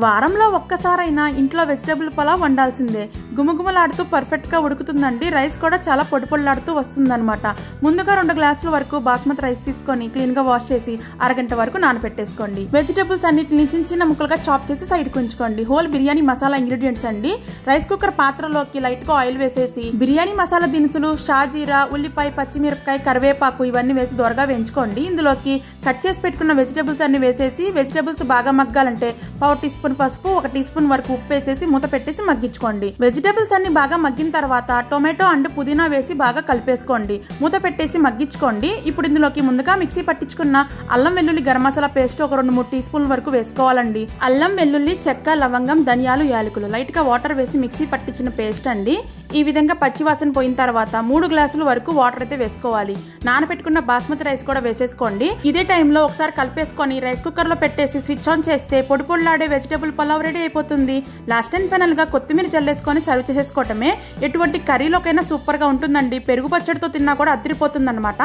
వారంలో ఒక్కసారైనా ఇంట్లో వెజిటబుల్ పలావ్ వండాల్సిందే. గుమగుమలాడుతూ పర్ఫెక్ట్గా ఉడుకుతుందండి. రైస్ కూడా చాలా పొడిపొడిలాడుతూ వస్తుందన్నమాట. ముందుగా 2 గ్లాసుల వరకు బాస్మతి రైస్ తీసుకొని క్లీన్గా వాష్ చేసి అరగంట వరకు నానపెట్టేసుకోండి. వెజిటబుల్స్ అన్నిటిని చిన్న చిన్న ముక్కలుగా చాప్ చేసి సైడ్కి ఉంచుకోండి. హోల్ బిర్యానీ మసాలా ఇంగ్రీడియంట్స్ అండి. రైస్ కుక్కర్ పాత్రలోకి లైట్గా ఆయిల్ వేసేసి బిర్యానీ మసాలా దినుసులు, షాజీరా, ఉల్లిపాయ, పచ్చిమిరపకాయ, కరివేపాకు ఇవన్నీ వేసి దోరగా వేయించుకోండి. ఇందులోకి కట్ చేసి పెట్టుకున్న వెజిటబుల్స్ అన్ని వేసేసి వెజిటబుల్స్ బాగా మగ్గాలంటే 1/4 టీ స్పూన్ పసుపు, 1 టీ స్పూన్ వరకు ఉప్పు వేసేసి మూత పెట్టేసి మగ్గించుకోండి. వెజిటబుల్స్ అన్ని బాగా మగ్గిన తర్వాత టొమాటో అండ్ పుదీనా వేసి బాగా కలిపేసుకోండి. మూత పెట్టేసి మగ్గించుకోండి. ఇప్పుడు ఇందులోకి ముందుగా మిక్సీ పట్టించుకున్న అల్లం వెల్లుల్లి గరం మసాలా పేస్ట్ ఒక 2-3 టీ స్పూన్ల వరకు వేసుకోవాలండి. అల్లం వెల్లుల్లి, చెక్క, లవంగం, ధనియాలు, యాలకులు లైట్ గా వాటర్ వేసి మిక్సీ పట్టించిన పేస్ట్ అండి. ఈ విధంగా పచ్చివాసన పోయిన తర్వాత 3 గ్లాసుల వరకు వాటర్ అయితే వేసుకోవాలి. నానబెట్టుకున్న బాస్మతి రైస్ కూడా వేసేసుకోండి. ఇదే టైంలో ఒకసారి కలిపేసుకొని రైస్ కుక్కర్ లో పెట్టేసి స్విచ్ ఆన్ చేస్తే పొడి పొడిలాడే వెజిటబుల్ పలావ్ రెడీ అయిపోతుంది. లాస్ట్ అండ్ ఫైనల్ గా కొత్తిమీర జల్లేసుకొని సర్వ్ చేసేసుకోవటమే. ఎటువంటి కర్రీలోకైనా సూపర్ గా ఉంటుందండి. పెరుగు పచ్చడితో తిన్నా కూడా అదిరిపోతుంది అన్నమాట.